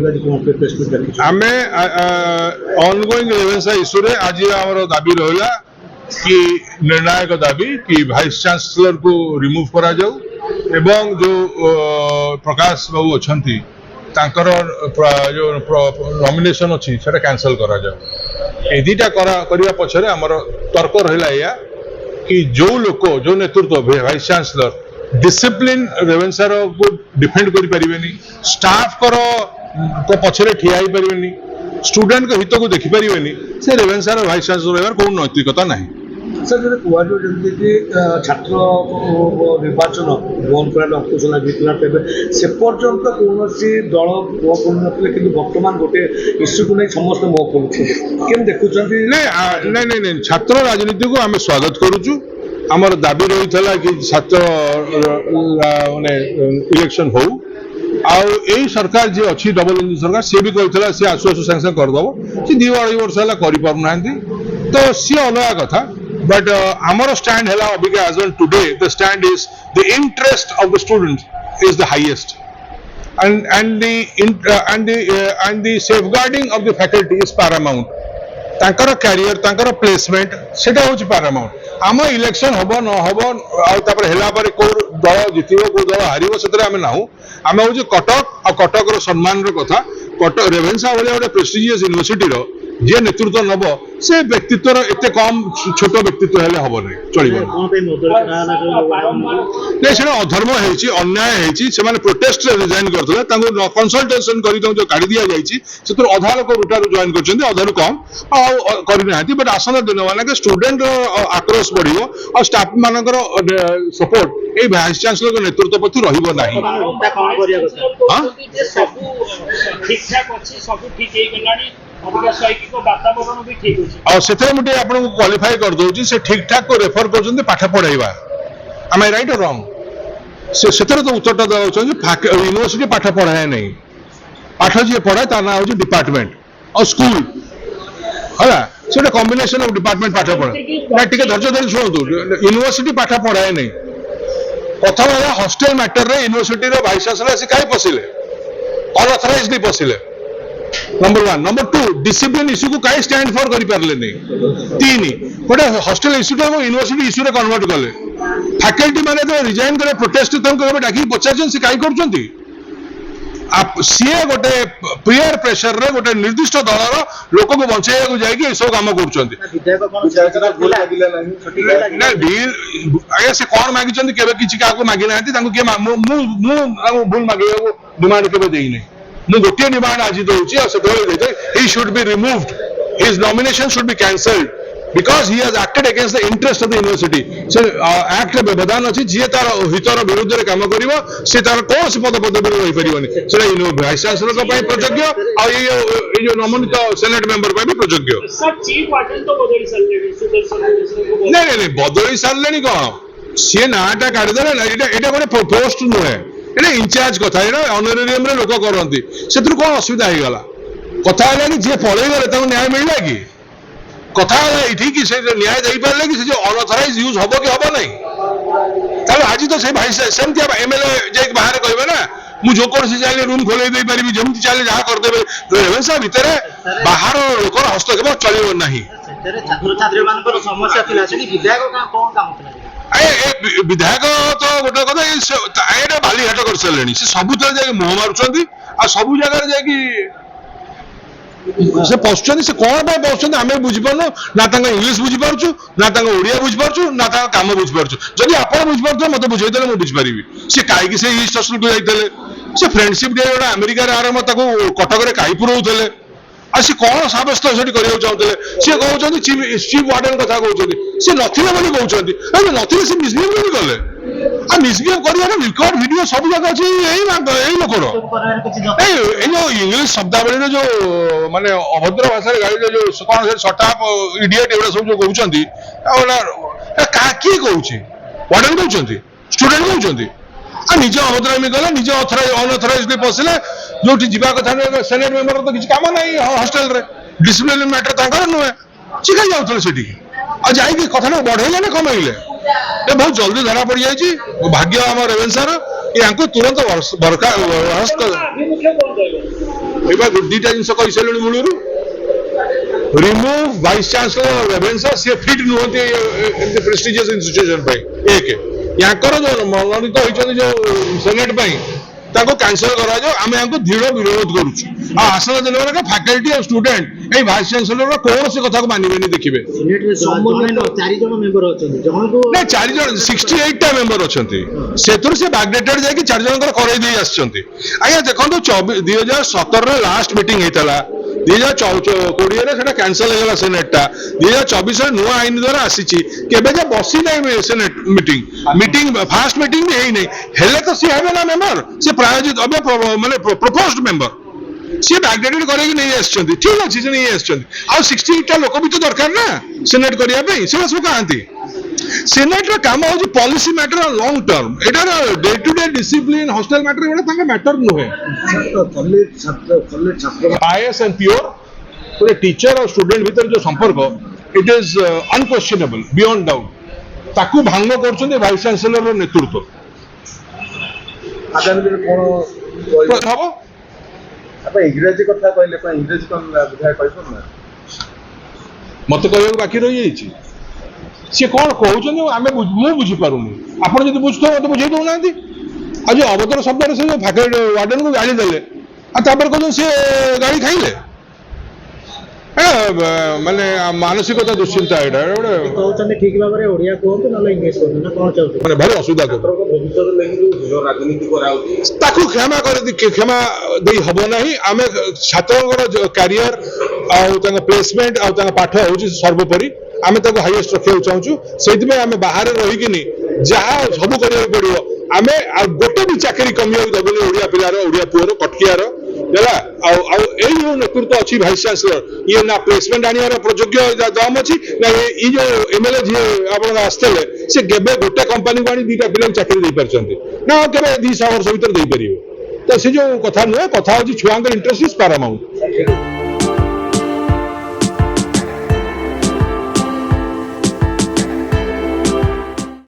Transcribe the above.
आम ongoing Ravenshaw issue रे आज आमर दाबी रहा कि निर्णायक दाबी कि भाइस चांसलर को रिमूव करा जाऊ एवं जो प्रकाश बाबू अच्छा जो नॉमिनेशन अच्छी से कैंसल करा जाऊ ए दुटा करने पछरे आमर तर्क रहा या कि जो लोक जो नेतृत्व भाइस चांसलर डिसिप्लिन रेवेन्सा को डिफेंड करि परिबेनी स्टाफ को पछरे ठिया ही परिबेनी स्टूडेंट को हित को देखि परिबेनी से रेवेन्सा भाइस चांसलर रहबार कोन नैतिकता नाही। सर जो कुआजो जल्दी कि छात्र निर्वाचन बंद कर अंकुश लागला से पर्यंत कौन दल मुह खोल ना कि बर्तमान गोटे इश्यू को नहीं समस्त मुह खोलुं देखुं नहीं छात्र राजनीति को आम स्वागत करुचु आमर दाबी रही है कि छात्र माने इलेक्शन हो आई सरकार जी अच्छी डबल इंजन सरकार सी भी कहता सी आसु आसु सांगे सांगे करदेव सी 2-2.5 वर्ष है कर तो सी अलग कथा बट आमर स्टैंड है अबिका as on today the stand is the interest of the student is the highest and the safeguarding of the faculty is paramount तांकर कैरियर तांकर प्लेसमेंट सेटा होची पैरामाउंट आम इलेक्शन हम न हम आला को दल जितब को दल हार से आम ना आम हूँ कटक आ कटक सम्मान कथा कटक रेवेन्सा भाई गोटे प्रेस्टिजियस यूनिवर्सिटी जे नेतृत्व नब से व्यक्तित्व एत कम छोट व्यक्तित्व हेले हम नहीं चलो अधर्म अन्याय प्रोटेस्ट रिजाइन करते कंसल्टेशन कर काढ़ी दि जाए अधा लोक रुटारू जॉइन कर अधारू कम करना बट आसंता दिन मानक स्टूडेंट आक्रोश बढ़ और स्टाफ मान सपोर्ट ये भाइस चांसलर नेतृत्व प्रति रहा क्वालिफाई कर दौर से ठीक ठाक को रेफर कर पाठ पढ़ाइबा आम आई राइट और रॉन्ग से तो उत्तर दे यूनिवर्सिटी पाठ पढ़ाए नहीं पाठ जी पढ़ाए ता ना हूँ डिपार्टमेंट और स्कूल है से कॉम्बिनेशन ऑफ डिपार्टमेंट पाठ पढ़ाए टे धैर्य धरी शुणु यूनिवर्सिटी पाठ पढ़ाए नहीं प्रथम है हॉस्टेल मैटर रे यूनिवर्सिटी भाइस चांसलर से कहीं पशिले अनअथराइज्ड पशिले नंबर 1 नंबर 2 डिसिप्लिन इश्यू को कहीं स्टैंड फॉर कर पारे नहीं 3 गोटे hostel issue university issue convert कले फैकल्टी मैंने रिजाइन करे प्रोटेस्ट डाक पचार से कहीं कर सी गोटे पीयर प्रेशर रे गोटे निर्दिष्ट दलर लोक को बचाइया जाए सब कम कर कौन मागिंट के किसी क्या मागी ना भूल मागे डिमांड के देनी मु गोटे डिमांड आज दूसरी he should be removed his nomination should be cancelled because he has acted against the interest of the university से act व्यवधान अच्छी जी तार हितर विरुद्ध रे काम करिवो से तार कौन से पद पदवी रही परिवनी से भाइस चांसलर का प्रयोज्य और ये जो नमोनित सेनेट मेंबर भी प्रयोज्य सर चीफ वार्डन तो बदली सारे नहीं बदली सारे कौन सी नाटा काढ़ीदे एटा गोटे पोस्ट नुहे ये इंचार्ज कथा ऑनरेरियम लोक करती से कौन असुविधा हो गला कथा है कि जी पलि गले न्याय मिलला कि कथा ये कि से न्याय दे पारे कि जो अनअथराइज यूज हम कि हम ना आज तो से भाई सेमती एमएलए जाए बाहर कहे ना मुझे जो कौन चाहिए रूम खोल दे पारि जमी चाहिए जहाँ करदे रेवेन्सा भितर बाहर लोक हस्तक्षेप चलो ना विधायक तो गोटे कथा बालीघाट कर सारे से सबुत मुह मार्च सब जगह से पशुं से कौन पशुं आम बुझीपार ना इंग्लीश बुझीपार ना ओडिया बुझीपार ना कम बुझीपार जदि आप बुझीपार मत बुझेदे मुझे बुझीपारि सी कहीं से ईस्ट हॉस्टल को जाते से फ्रेंडशिप डे गोटे अमेरिकार आरंभ कटक कहीं पुरौले सी कौन सब्यस्त से चाहते सी कहते चीफ वार्डन कथा कहते सी नथिले कहते नथिले से मिसबिहेव भी कले आ मिसबिहेव कर रिकॉर्ड वीडियो सब जगह अच्छी यही लोकर इंग्लीश शब्दावली जो माने अभद्र भाषा गाड़ी जो कौन सटाप इडियट एवं सब जो कहते किए कहे वार्डन कहते स्टूडेंट कहते निज अभद्रामी गले निज अनअथराइज्ड पशिले जो जीवा कथा सेनेट मेंबर तो किसी काम ना हॉस्टेल रे डिसिप्लिन मैटर नुहे सी कहीं जाते जा कथा बढ़ेले ना कमेले बहुत जल्दी धरा पड़ जाए भाग्य आम रेवेन्सार ୟାଙ୍କୁ ତୁରନ୍ତ ବରଖାସ୍ତ ଆଭିମୁଖ୍ୟ କଣ ରହିବ? ଏବା ଦୁଇଟା ଜିନିଷ କହିସାରିଲୁଣି ମୂଳରୁ ରିମୁଭ୍ ଭାଇସ୍ ଚାନ୍ସେଲର ରେଭେନ୍ସା ସିଏ ଫିଟ୍ ନୁହନ୍ତି ଏମିତି ପ୍ରେଷ୍ଟିଜିୟସ୍ ଇନଷ୍ଟିଟ୍ୟୁସନ ପାଇଁ ଏକ ୟାଙ୍କର ଯୋଉ ମନୋନୀତ ହୋଇଛନ୍ତି ଯୋଉ ସେନେଟ୍ ପାଇଁ ତାକୁ କ୍ୟାନସଲ କରାଯାଉ ଆମେ ୟାଙ୍କୁ ଦୃଢ଼ ବିରୋଧ କରୁଛୁ ଆଉ ଆସନ୍ତା ଦିନରେ ଫ୍ୟାକଲ୍ଟି ଆଉ ଷ୍ଟୁଡେଣ୍ଟ ଏଇ ଭାଇସ୍ ଚାନ୍ସେଲର କୌଣସି କଥାକୁ ମାନିବେନି ଦେଖିବେ ଚାରି ଜଣ ମେମ୍ବର ଅଛନ୍ତି ଜଣକୁ ନା 4 ଜଣ 68ଟା ମେମ୍ବର ଅଛନ୍ତି ସେଥିରୁ ସେ ବାଗଡେଟେଡ୍ ଯାଇକି 4 ଜଣଙ୍କର କରେଇ ଦେଇ ଆସିଛନ୍ତି ଆଜ୍ଞା ଦେଖନ୍ତୁ 2017ରେ ଲାଷ୍ଟ ମିଟିଂ ହେଇଥିଲା 2020ରେ ସେଟା କ୍ୟାନସଲ ହେଇଗଲା ସେନେଟଟା 2024ରେ ନୂଆ ଆଇନ ଦ୍ୱାରା ଆସିଛି କେବେ ଯେ ବସି ନାହିଁ ସେନେଟ ମିଟିଂ ଫାଷ୍ଟ ମିଟିଂ ବି ହେଇନାହିଁ ହେଲେ ତ ସିଏ ହେବେ ନା ମେମ୍ବର ସେ ପ୍ରାୟୋଜିତ ମାନେ ପ୍ରପୋଜ୍ଡ ମେମ୍ବର ସିଏ ବାଗଡେଟେଡ୍ କରେଇକି ନେଇ ଆସିଛନ୍ତି ଠିକ ଅଛି ସେ ନେଇ ଆସିଛନ୍ତି ଆଉ 68ଟା ଲୋକ ବି ତ ଦରକାର ନା ସେନେଟ କରିବା ପାଇଁ ସେମାନେ ସବୁ କାହାନ୍ତି ସେନେଟର କାମ ହଉଛି ପଲିସି ମ୍ୟାଟର ଲଙ୍ଗ ଟର୍ମ ଏଟାର day to day discipline hostel matter ଏଗୁଡ଼ା ତାଙ୍କ ମ୍ୟାଟର ନୁହେଁ bias and pure ଗୋଟେ ଟିଚର ଆଉ ଷ୍ଟୁଡେଣ୍ଟ ଭିତରେ ଯୋଉ ସମ୍ପର୍କ it is unquestionable beyond doubt ତାକୁ ଭଙ୍ଗ କରୁଛନ୍ତି ଭାଇସ୍ ଚାନ୍ସେଲରର ନେତୃତ୍ୱ ଆଗାମୀ ଦିନରେ କଣ ହବ ଆପଣ ଇଂରାଜୀ କଥା କହିଲେ କଣ ଇଂରାଜୀ କଣ ବୁଝାଏ କହିପାରୁନା ମତେ କହିବାକୁ ବାକି ରହିଯାଇଛି ସିଏ କଣ କହୁଛନ୍ତି ମୁଁ ବୁଝିପାରୁନି ଆପଣ ଯଦି ବୁଝୁଥିବେ ମତେ ବୁଝେଇ ଦଉନାହାନ୍ତି ଆଉ ଯୋଉ ଅବତର ଶବ୍ଦରେ ସେ ଯୋଉ ଫ୍ୟାକଲ୍ଟି ୱାର୍ଡେନକୁ ଗାଳି ଦେଲେ ଆଉ ତାପରେ କହୁଛନ୍ତି ସିଏ ଗାଳି ଖାଇଲେ ମାନେ ମାନସିକତା ଦୁଶ୍ଚିନ୍ତା ଏଇଟା ଗୋଟେ କହୁଛନ୍ତି ଠିକ ଭାବରେ ଓଡିଆ କୁହନ୍ତୁ ନହେଲେ ଇଂଲିଶ କୁହନ୍ତୁ ନା କଣ ଚାହୁଛନ୍ତି ମାନେ ଭାରି ଅସୁବିଧା କରୁଛି ଭବିଷ୍ୟତ ଲାଗି ଯୋଉ ରାଜନୀତି କରାଯାଉଛି ତାକୁ କ୍ଷମା ଦେଇ ହବ ନାହିଁ ଆମେ ଛାତ୍ରଙ୍କର କ୍ୟାରିୟର ଆଉ ତାଙ୍କ ପ୍ଲେସମେଣ୍ଟ ଆଉ ତାଙ୍କ ପାଠ ହଉଛି ସର୍ବୋପରି ଆମେ ତାକୁ ହାଇଏଷ୍ଟ ରଖିବାକୁ ଚାହୁଁଛୁ ସେଇଥିପାଇଁ ଆମେ ବାହାରେ ରହିକିନି ଯାହା ସବୁ କରିବାକୁ ପଡିବ ଆମେ ଆଉ ଗୋଟେ ବି ଚାକିରି କମିବାକୁ ଦେବୁନି ଓଡିଆ ପିଲାର ଓଡିଆ ପୁଅର କଟକିଆର ହେଲା ଆଉ ଏଇ ଯୋଉ ନେତୃତ୍ୱ ଅଛି ଭାଇସ୍ ଚାନ୍ସେଲର ଇଏ ନା ପ୍ଲେସମେଣ୍ଟ ଆଣିବାର ଯୋଗ୍ୟ ଦମ ଅଛି ନା ଏଇ ଯୋଉ ଏମଏଲଏ ଯିଏ ଆପଣ ଆସିଥିଲେ ସେ କେବେ ଗୋଟେ କମ୍ପାନୀକୁ ଆଣି 2ଟା ପିଲାଙ୍କୁ ଚାକିରି ଦେଇପାରିଛନ୍ତି ନା କେବେ 2 ବର୍ଷ ଭିତରେ ଦେଇପାରିବେ ତ ସେ ଯୋଉ କଥା ନୁହେଁ କଥା ହଉଛି ଛୁଆଙ୍କର ଇଣ୍ଟରେଷ୍ଟ ଇଜ ପାରାମାଉଣ୍ଟ